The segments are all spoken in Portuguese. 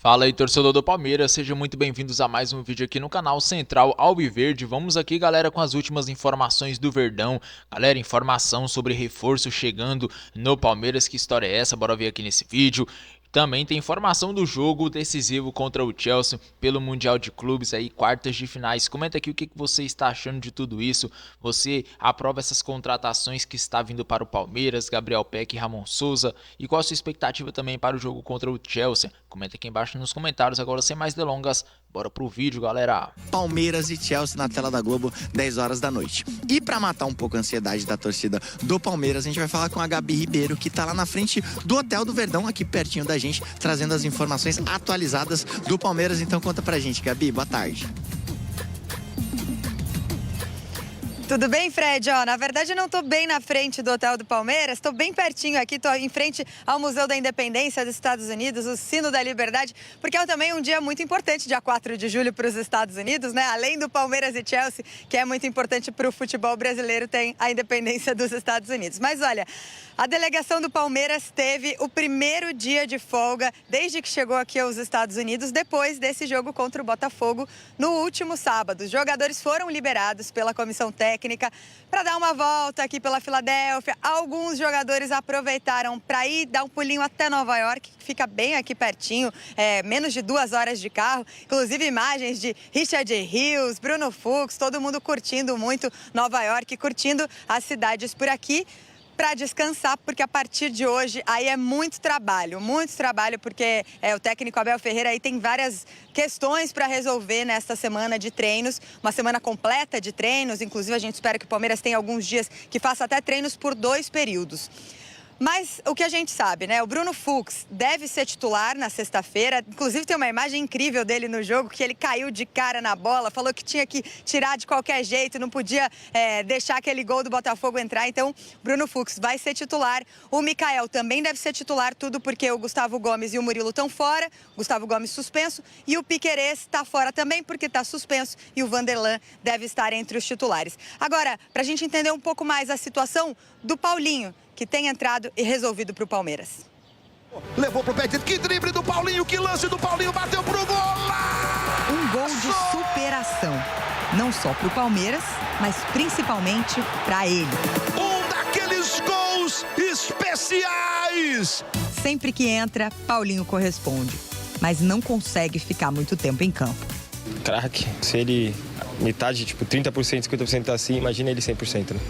Fala aí, torcedor do Palmeiras, sejam muito bem-vindos a mais um vídeo aqui no canal Central Alviverde. Vamos aqui, galera, com as últimas informações do Verdão. Galera, informação sobre reforço chegando no Palmeiras, que história é essa? Bora ver aqui nesse vídeo. Também tem informação do jogo decisivo contra o Chelsea pelo Mundial de Clubes aí, quartas de finais. Comenta aqui o que você está achando de tudo isso. Você aprova essas contratações que está vindo para o Palmeiras, Gabriel Peck e Ramon Souza? E qual a sua expectativa também para o jogo contra o Chelsea? Comenta aqui embaixo nos comentários. Agora, sem mais delongas, bora pro vídeo, galera. Palmeiras e Chelsea na tela da Globo, 10 horas da noite. E pra matar um pouco a ansiedade da torcida do Palmeiras, a gente vai falar com a Gabi Ribeiro, que tá lá na frente do Hotel do Verdão, aqui pertinho da gente, trazendo as informações atualizadas do Palmeiras. Então conta pra gente, Gabi, boa tarde. Tudo bem, Fred? Na verdade, eu não estou bem na frente do Hotel do Palmeiras, estou bem pertinho aqui, estou em frente ao Museu da Independência dos Estados Unidos, o Sino da Liberdade, porque é também um dia muito importante, dia 4 de julho para os Estados Unidos, né? Além do Palmeiras e Chelsea, que é muito importante para o futebol brasileiro, tem a independência dos Estados Unidos. Mas olha, a delegação do Palmeiras teve o primeiro dia de folga desde que chegou aqui aos Estados Unidos, depois desse jogo contra o Botafogo no último sábado. Os jogadores foram liberados pela comissão técnica para dar uma volta aqui pela Filadélfia. Alguns jogadores aproveitaram para ir dar um pulinho até Nova York, que fica bem aqui pertinho, menos de 2 horas de carro. Inclusive imagens de Richard Rios, Bruno Fux, todo mundo curtindo muito Nova York, curtindo as cidades por aqui, para descansar, porque a partir de hoje aí é muito trabalho, porque o técnico Abel Ferreira aí tem várias questões para resolver nesta semana de treinos, uma semana completa de treinos. Inclusive a gente espera que o Palmeiras tenha alguns dias que faça até treinos por 2 períodos. Mas o que a gente sabe, né? O Bruno Fux deve ser titular na sexta-feira. Inclusive tem uma imagem incrível dele no jogo, que ele caiu de cara na bola, falou que tinha que tirar de qualquer jeito, não podia deixar aquele gol do Botafogo entrar. Então, Bruno Fux vai ser titular. O Mikael também deve ser titular, tudo porque o Gustavo Gomes e o Murilo estão fora. Gustavo Gomes suspenso. E o Piquerez está fora também, porque está suspenso. E o Vanderlan deve estar entre os titulares. Agora, para a gente entender um pouco mais a situação do Paulinho, que tem entrado e resolvido para o Palmeiras. Levou pro pé, que drible do Paulinho, que lance do Paulinho, bateu pro gol! Um gol de superação, não só para o Palmeiras, mas principalmente para ele. Um daqueles gols especiais! Sempre que entra, Paulinho corresponde, mas não consegue ficar muito tempo em campo. Craque, se ele metade, 30%, 50% tá assim, imagina ele 100%, né?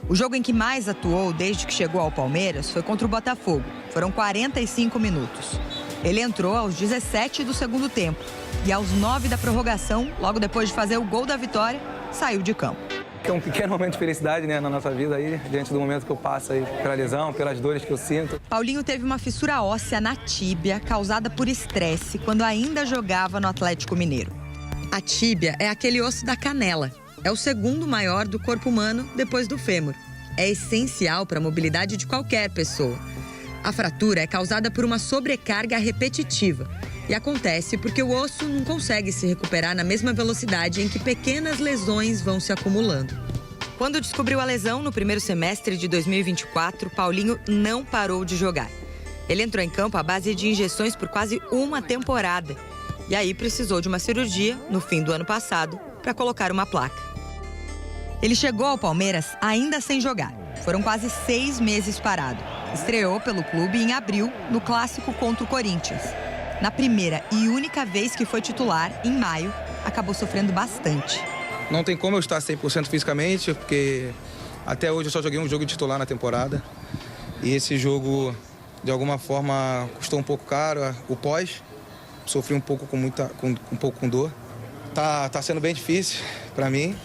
O jogo em que mais atuou desde que chegou ao Palmeiras foi contra o Botafogo. Foram 45 minutos. Ele entrou aos 17 do segundo tempo e aos 9 da prorrogação, logo depois de fazer o gol da vitória, saiu de campo. É um pequeno momento de felicidade, né, na nossa vida aí, diante do momento que eu passo aí pela lesão, pelas dores que eu sinto. Paulinho teve uma fissura óssea na tíbia causada por estresse quando ainda jogava no Atlético Mineiro. A tíbia é aquele osso da canela. É o segundo maior do corpo humano depois do fêmur. É essencial para a mobilidade de qualquer pessoa. A fratura é causada por uma sobrecarga repetitiva e acontece porque o osso não consegue se recuperar na mesma velocidade em que pequenas lesões vão se acumulando. Quando descobriu a lesão no primeiro semestre de 2024, Paulinho não parou de jogar. Ele entrou em campo à base de injeções por quase uma temporada e aí precisou de uma cirurgia no fim do ano passado para colocar uma placa. Ele chegou ao Palmeiras ainda sem jogar. Foram quase 6 meses parado. Estreou pelo clube em abril, no clássico contra o Corinthians. Na primeira e única vez que foi titular, em maio, acabou sofrendo bastante. Não tem como eu estar 100% fisicamente, porque até hoje eu só joguei um jogo de titular na temporada. E esse jogo, de alguma forma, custou um pouco caro. O pós, sofri um pouco com dor. Tá sendo bem difícil para mim.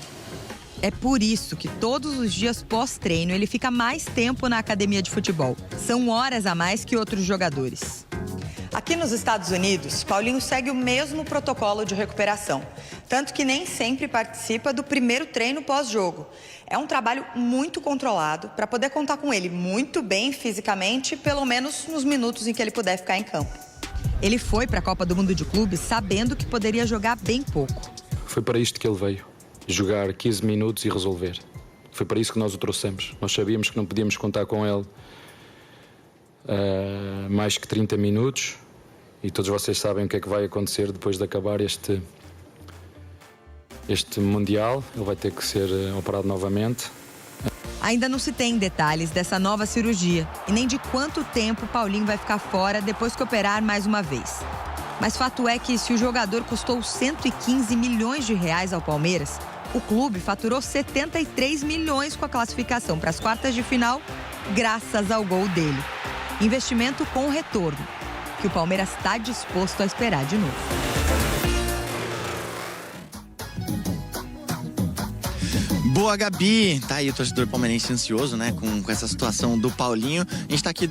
É por isso que todos os dias pós-treino ele fica mais tempo na academia de futebol. São horas a mais que outros jogadores. Aqui nos Estados Unidos, Paulinho segue o mesmo protocolo de recuperação. Tanto que nem sempre participa do primeiro treino pós-jogo. É um trabalho muito controlado para poder contar com ele muito bem fisicamente, pelo menos nos minutos em que ele puder ficar em campo. Ele foi para a Copa do Mundo de Clubes sabendo que poderia jogar bem pouco. Foi para isto que ele veio. Jogar 15 minutos e resolver. Foi para isso que nós o trouxemos. Nós sabíamos que não podíamos contar com ele mais que 30 minutos e todos vocês sabem o que é que vai acontecer depois de acabar este Mundial. Ele vai ter que ser operado novamente. Ainda não se tem detalhes dessa nova cirurgia e nem de quanto tempo Paulinho vai ficar fora depois que operar mais uma vez. Mas fato é que se o jogador custou 115 milhões de reais ao Palmeiras, o clube faturou 73 milhões com a classificação para as quartas de final, graças ao gol dele. Investimento com retorno, que o Palmeiras está disposto a esperar de novo. Boa, Gabi! Tá aí o torcedor palmeirense ansioso, né, com essa situação do Paulinho. A gente tá aqui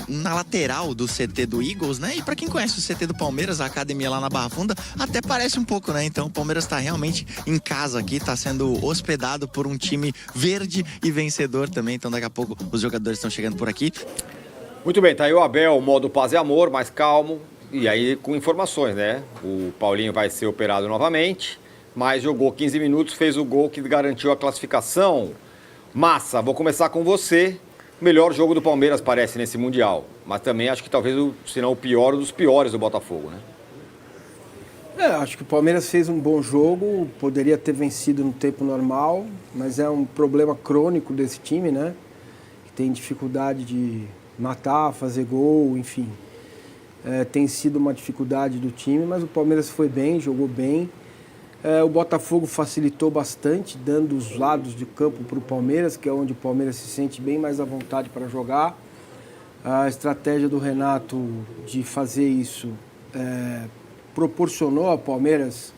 na lateral do CT do Eagles, né? E pra quem conhece o CT do Palmeiras, a academia lá na Barra Funda, até parece um pouco, né? Então o Palmeiras tá realmente em casa aqui, tá sendo hospedado por um time verde e vencedor também. Então daqui a pouco os jogadores estão chegando por aqui. Muito bem, tá aí o Abel, modo paz e amor, mais calmo. E aí com informações, né? O Paulinho vai ser operado novamente, mas jogou 15 minutos, fez o gol que garantiu a classificação. Massa, vou começar com você. O melhor jogo do Palmeiras parece nesse Mundial, mas também acho que talvez, se não o pior, dos piores do Botafogo, né? Acho que o Palmeiras fez um bom jogo, poderia ter vencido no tempo normal, mas é um problema crônico desse time, né? Que tem dificuldade de matar, fazer gol, enfim. Tem sido uma dificuldade do time, mas o Palmeiras foi bem, jogou bem. O Botafogo facilitou bastante, dando os lados de campo para o Palmeiras, que é onde o Palmeiras se sente bem mais à vontade para jogar. A estratégia do Renato de fazer isso proporcionou ao Palmeiras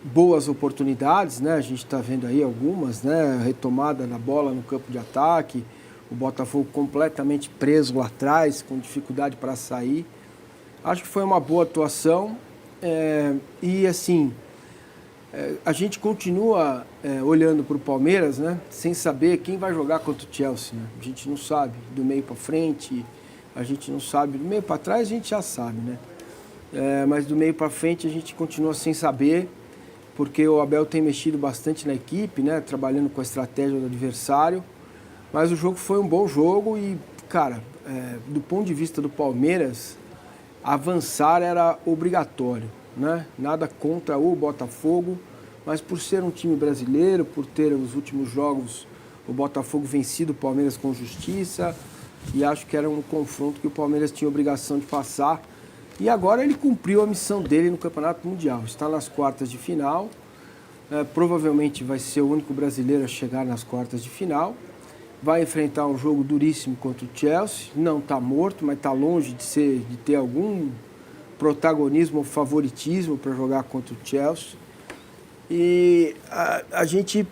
boas oportunidades, né? A gente está vendo aí algumas, né? Retomada na bola no campo de ataque, o Botafogo completamente preso lá atrás, com dificuldade para sair. Acho que foi uma boa atuação e assim... a gente continua olhando para o Palmeiras, né, sem saber quem vai jogar contra o Chelsea. Né? A gente não sabe do meio para frente, a gente não sabe. Do meio para trás a gente já sabe, né? Mas do meio para frente a gente continua sem saber, porque o Abel tem mexido bastante na equipe, né, trabalhando com a estratégia do adversário. Mas o jogo foi um bom jogo e, cara, do ponto de vista do Palmeiras, avançar era obrigatório. Né? Nada contra o Botafogo, mas por ser um time brasileiro, por ter os últimos jogos o Botafogo vencido o Palmeiras com justiça, e acho que era um confronto que o Palmeiras tinha obrigação de passar. E agora ele cumpriu a missão dele no Campeonato Mundial. Está nas quartas de final, provavelmente vai ser o único brasileiro a chegar nas quartas de final. Vai enfrentar um jogo duríssimo contra o Chelsea, não está morto, mas está longe de ter algum protagonismo ou favoritismo para jogar contra o Chelsea. E a gente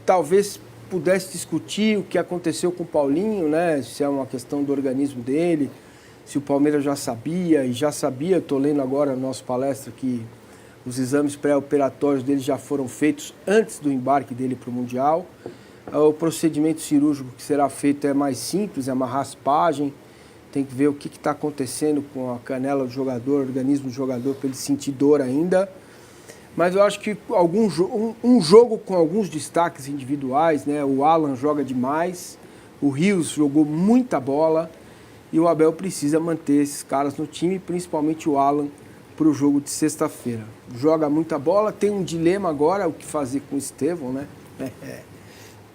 talvez pudesse discutir o que aconteceu com o Paulinho, né? Se é uma questão do organismo dele, se o Palmeiras já sabia, estou lendo agora na nossa palestra que os exames pré-operatórios dele já foram feitos antes do embarque dele para o Mundial. O procedimento cirúrgico que será feito é mais simples, é uma raspagem. Tem que ver o que está acontecendo com a canela do jogador, o organismo do jogador, para ele sentir dor ainda. Mas eu acho que um jogo com alguns destaques individuais, né? O Alan joga demais, o Rios jogou muita bola e o Abel precisa manter esses caras no time, principalmente o Alan, para o jogo de sexta-feira. Joga muita bola, tem um dilema agora, o que fazer com o Estevão, né?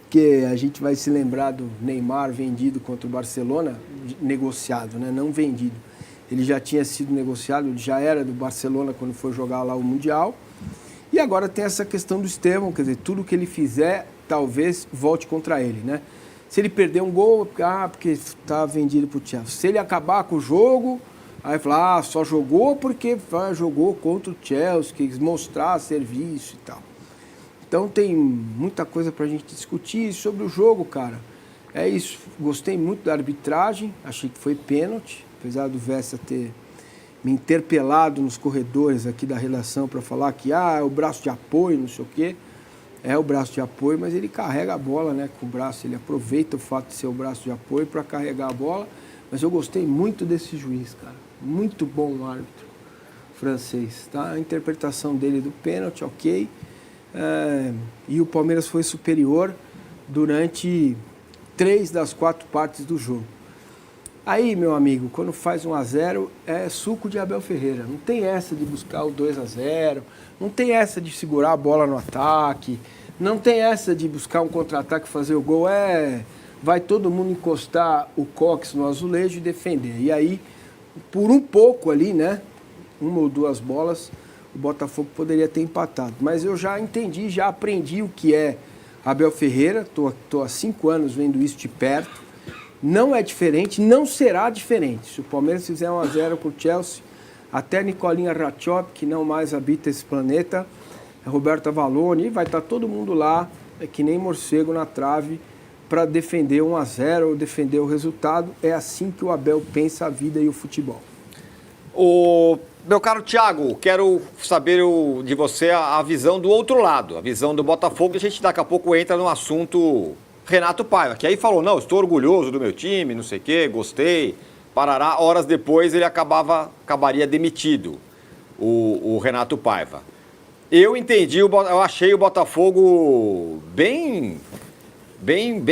Porque a gente vai se lembrar do Neymar vendido contra o Barcelona, negociado, né? Não vendido. Ele já tinha sido negociado, ele já era do Barcelona quando foi jogar lá o Mundial. E agora tem essa questão do Estevão, quer dizer, tudo que ele fizer talvez volte contra ele, né? Se ele perder um gol, porque está vendido para o Chelsea. Se ele acabar com o jogo, aí fala, só jogou porque jogou contra o Chelsea, quis mostrar serviço e tal. Então tem muita coisa para a gente discutir sobre o jogo, cara. É isso, gostei muito da arbitragem, achei que foi pênalti, apesar do Vessa ter me interpelado nos corredores aqui da redação para falar que é o braço de apoio, não sei o quê. É o braço de apoio, mas ele carrega a bola, né, com o braço, ele aproveita o fato de ser o braço de apoio para carregar a bola. Mas eu gostei muito desse juiz, cara, muito bom árbitro francês, tá? A interpretação dele do pênalti, ok. E o Palmeiras foi superior durante 3 das 4 partes do jogo. Aí, meu amigo, quando faz 1-0, é suco de Abel Ferreira. Não tem essa de buscar o 2-0, não tem essa de segurar a bola no ataque, não tem essa de buscar um contra-ataque e fazer o gol. Vai todo mundo encostar o cóccix no azulejo e defender. E aí, por um pouco ali, né, 1 ou 2 bolas, o Botafogo poderia ter empatado. Mas eu já entendi, já aprendi o que é Abel Ferreira, tô há 5 anos vendo isso de perto. Não é diferente, não será diferente. Se o Palmeiras fizer 1-0 para o Chelsea, até Nicolinha Ratchop, que não mais habita esse planeta, Roberto Avalone, vai estar todo mundo lá, que nem morcego na trave, para defender 1-0 ou defender o resultado. É assim que o Abel pensa a vida e o futebol. Meu caro Thiago, quero saber de você a visão do outro lado, a visão do Botafogo. A gente daqui a pouco entra no assunto Renato Paiva, que aí falou, não, estou orgulhoso do meu time, não sei o quê, gostei, parará. Horas depois ele acabaria demitido, o Renato Paiva. Eu achei o Botafogo bem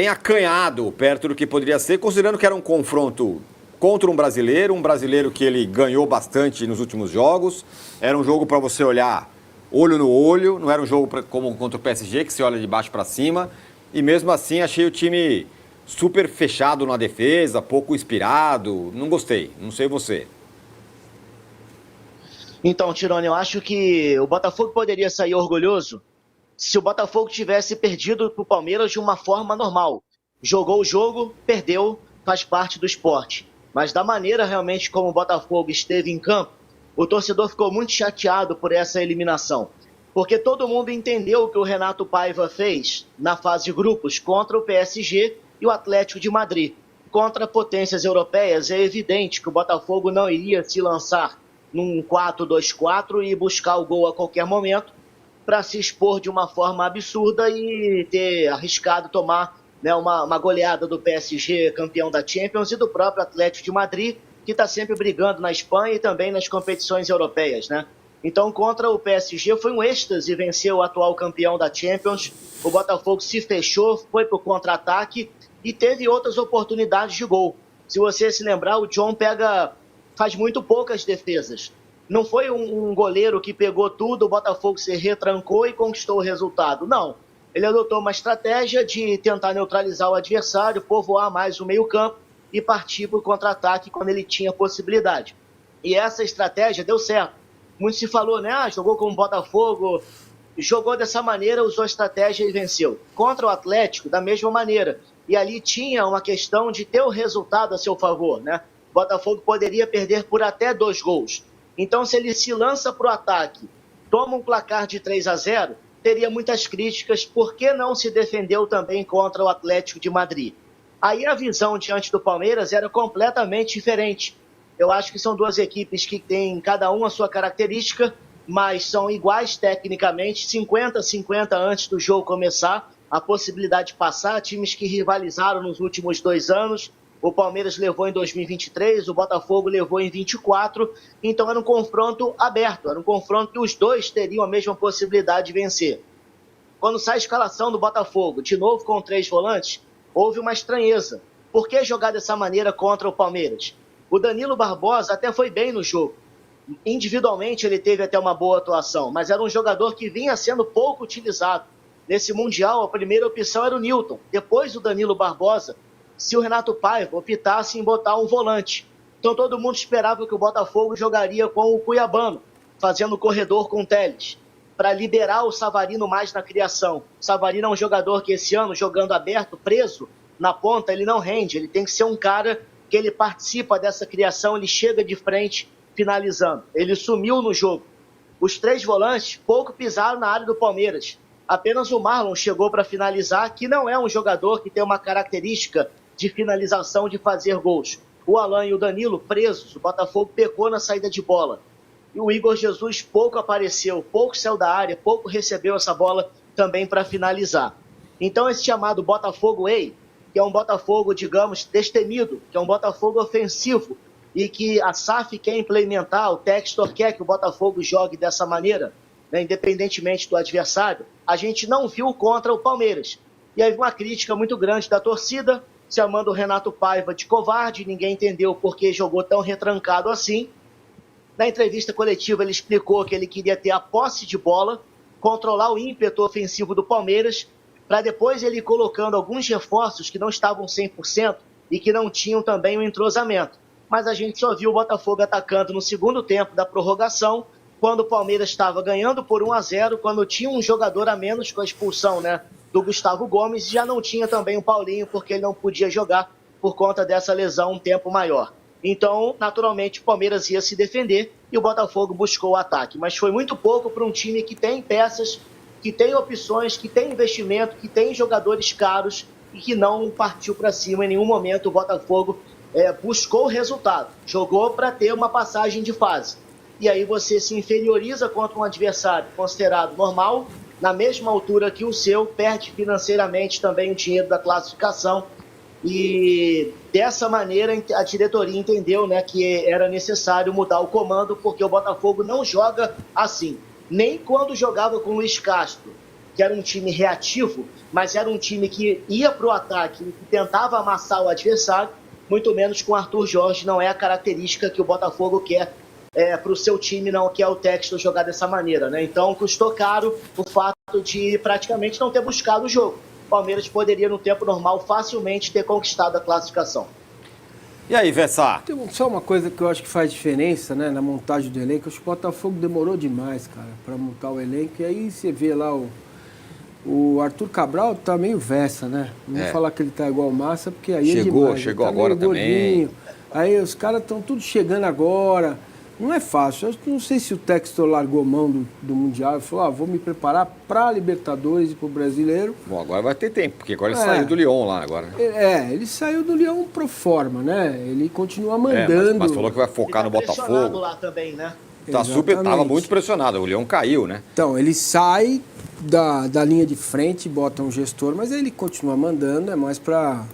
acanhado perto do que poderia ser, considerando que era um confronto contra um brasileiro que ele ganhou bastante nos últimos jogos. Era um jogo para você olhar olho no olho, não era um jogo como contra o PSG, que você olha de baixo para cima. E mesmo assim achei o time super fechado na defesa, pouco inspirado. Não gostei, não sei você. Então, Tirone, eu acho que o Botafogo poderia sair orgulhoso se o Botafogo tivesse perdido para o Palmeiras de uma forma normal. Jogou o jogo, perdeu, faz parte do esporte. Mas da maneira realmente como o Botafogo esteve em campo, o torcedor ficou muito chateado por essa eliminação. Porque todo mundo entendeu o que o Renato Paiva fez na fase de grupos contra o PSG e o Atlético de Madrid. Contra potências europeias, é evidente que o Botafogo não iria se lançar num 4-2-4 e buscar o gol a qualquer momento para se expor de uma forma absurda e ter arriscado tomar, né, uma goleada do PSG, campeão da Champions, e do próprio Atlético de Madrid, que está sempre brigando na Espanha e também nas competições europeias, né? Então, contra o PSG, foi um êxtase vencer o atual campeão da Champions. O Botafogo se fechou, foi para o contra-ataque e teve outras oportunidades de gol. Se você se lembrar, o John faz muito poucas defesas. Não foi um goleiro que pegou tudo, o Botafogo se retrancou e conquistou o resultado. Não. Ele adotou uma estratégia de tentar neutralizar o adversário, povoar mais o meio-campo e partir para o contra-ataque quando ele tinha possibilidade. E essa estratégia deu certo. Muito se falou, né? Jogou como Botafogo, jogou dessa maneira, usou a estratégia e venceu. Contra o Atlético, da mesma maneira. E ali tinha uma questão de ter o resultado a seu favor, né? O Botafogo poderia perder por até 2 gols. Então, se ele se lança para o ataque, toma um placar de 3-0, teria muitas críticas. Por que não se defendeu também contra o Atlético de Madrid? Aí a visão diante do Palmeiras era completamente diferente. Eu acho que são 2 equipes que têm cada uma a sua característica, mas são iguais tecnicamente, 50-50 antes do jogo começar, a possibilidade de passar, times que rivalizaram nos últimos 2 anos, o Palmeiras levou em 2023, o Botafogo levou em 2024, então era um confronto aberto, era um confronto que os dois teriam a mesma possibilidade de vencer. Quando sai a escalação do Botafogo, de novo com 3 volantes, houve uma estranheza. Por que jogar dessa maneira contra o Palmeiras? O Danilo Barbosa até foi bem no jogo. Individualmente ele teve até uma boa atuação, mas era um jogador que vinha sendo pouco utilizado. Nesse Mundial, a primeira opção era o Nilton. Depois o Danilo Barbosa, se o Renato Paiva optasse em botar um volante. Então todo mundo esperava que o Botafogo jogaria com o Cuiabano, fazendo corredor com o Telles, para liberar o Savarino mais na criação. O Savarino é um jogador que esse ano, jogando aberto, preso na ponta, ele não rende. Ele tem que ser um cara que ele participa dessa criação, ele chega de frente finalizando. Ele sumiu no jogo. Os 3 volantes pouco pisaram na área do Palmeiras. Apenas o Marlon chegou para finalizar, que não é um jogador que tem uma característica de finalização, de fazer gols. O Alan e o Danilo presos, o Botafogo pecou na saída de bola. E o Igor Jesus pouco apareceu, pouco saiu da área, pouco recebeu essa bola também para finalizar. Então esse chamado Botafogo Way, que é um Botafogo, digamos, destemido, que é um Botafogo ofensivo e que a SAF quer implementar, o Textor quer que o Botafogo jogue dessa maneira, né, independentemente do adversário, a gente não viu contra o Palmeiras. E aí uma crítica muito grande da torcida, chamando o Renato Paiva de covarde, ninguém entendeu por que jogou tão retrancado assim. Na entrevista coletiva ele explicou que ele queria ter a posse de bola, controlar o ímpeto ofensivo do Palmeiras, para depois ele ir colocando alguns reforços que não estavam 100% e que não tinham também o entrosamento. Mas a gente só viu o Botafogo atacando no segundo tempo da prorrogação, quando o Palmeiras estava ganhando por 1-0, quando tinha um jogador a menos com a expulsão, né, do Gustavo Gomes, e já não tinha também o Paulinho, porque ele não podia jogar por conta dessa lesão um tempo maior. Então, naturalmente, o Palmeiras ia se defender e o Botafogo buscou o ataque. Mas foi muito pouco para um time que tem peças, que tem opções, que tem investimento, que tem jogadores caros e que não partiu para cima em nenhum momento. O Botafogo buscou o resultado, jogou para ter uma passagem de fase. E aí você se inferioriza contra um adversário considerado normal, na mesma altura que o seu, perde financeiramente também o dinheiro da classificação. E dessa maneira a diretoria entendeu, né, que era necessário mudar o comando, porque o Botafogo não joga assim. Nem quando jogava com o Luiz Castro, que era um time reativo, mas era um time que ia para o ataque e tentava amassar o adversário, muito menos com o Arthur Jorge. Não é a característica que o Botafogo quer para o seu time, não quer o Textor jogar dessa maneira, né? Então custou caro o fato de praticamente não ter buscado o jogo. O Palmeiras poderia, no tempo normal, facilmente ter conquistado a classificação. E aí, Vessar? Tem só uma coisa que eu acho que faz diferença, né, na montagem do elenco. Acho que o Botafogo demorou demais, cara, para montar o elenco. E aí você vê lá o Arthur Cabral tá meio Vessa, né? Não vou falar que ele tá igual Massa, porque aí chegou, é demais. chegou tá agora também. Aí os caras estão tudo chegando agora. Não é fácil. Eu não sei se o Textor largou mão do Mundial e falou, vou me preparar para Libertadores e para o Brasileiro. Bom, agora vai ter tempo, porque agora ele saiu do Lyon lá agora. Ele saiu do Lyon pro forma, né? Ele continua mandando. Mas falou que vai focar no Botafogo. Lá também, né? Tava muito pressionado, o Lyon caiu, né? Então, ele sai da linha de frente, bota um gestor, mas ele continua mandando, é mais para...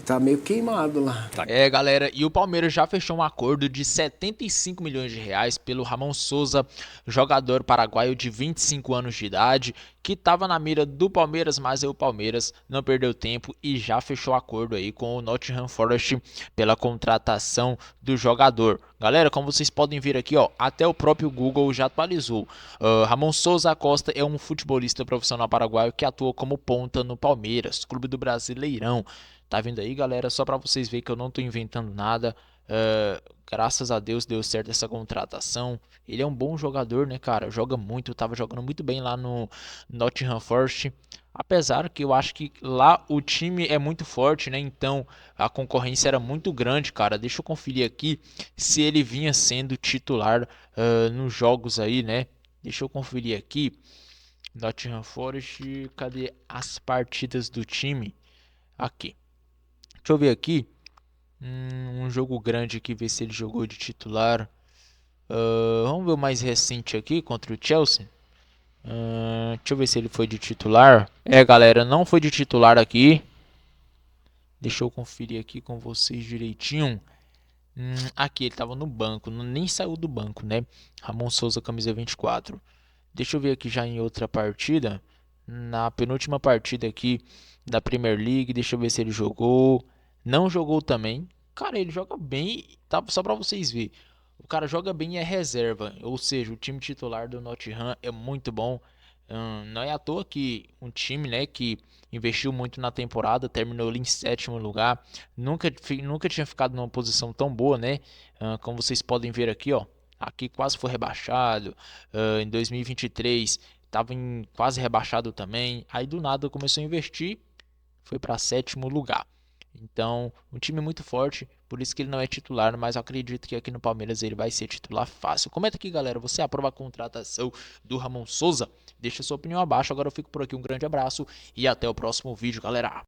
Tá meio queimado lá. Galera, e o Palmeiras já fechou um acordo de 75 milhões de reais pelo Ramon Souza, jogador paraguaio de 25 anos de idade, que estava na mira do Palmeiras, mas aí o Palmeiras não perdeu tempo e já fechou acordo aí com o Nottingham Forest pela contratação do jogador. Galera, como vocês podem ver aqui, até o próprio Google já atualizou. Ramon Souza Acosta é um futebolista profissional paraguaio que atua como ponta no Palmeiras, clube do Brasileirão. Tá vendo aí, galera? Só para vocês verem que eu não tô inventando nada. Graças a Deus deu certo essa contratação. Ele é um bom jogador, né, cara? Joga muito, tava jogando muito bem lá no Nottingham Forest. Apesar que eu acho que lá o time é muito forte, né? Então a concorrência era muito grande, cara. Deixa eu conferir aqui se ele vinha sendo titular nos jogos aí, né? Deixa eu conferir aqui. Nottingham Forest, cadê as partidas do time? Aqui. Deixa eu ver aqui. Um jogo grande aqui, ver se ele jogou de titular. Vamos ver o mais recente aqui, contra o Chelsea. Deixa eu ver se ele foi de titular. Galera, não foi de titular aqui. Deixa eu conferir aqui com vocês direitinho. Aqui, ele estava no banco, nem saiu do banco, né? Ramon Souza, camisa 24. Deixa eu ver aqui já em outra partida. Na penúltima partida aqui da Premier League, deixa eu ver se ele jogou. Não jogou também. Cara, ele joga bem, tá? Só pra vocês verem. O cara joga bem e é reserva. Ou seja, o time titular do Nottingham é muito bom. Não é à toa que um time, né, que investiu muito na temporada, terminou ali em 7º lugar. Nunca tinha ficado numa posição tão boa, né? Como vocês podem ver aqui, Aqui quase foi rebaixado. Em 2023 estava quase rebaixado também. Aí do nada começou a investir. Foi para 7º lugar. Então, um time muito forte, por isso que ele não é titular, mas eu acredito que aqui no Palmeiras ele vai ser titular fácil. Comenta aqui, galera, você aprova a contratação do Ramon Souza? Deixa sua opinião abaixo, agora eu fico por aqui, um grande abraço e até o próximo vídeo, galera.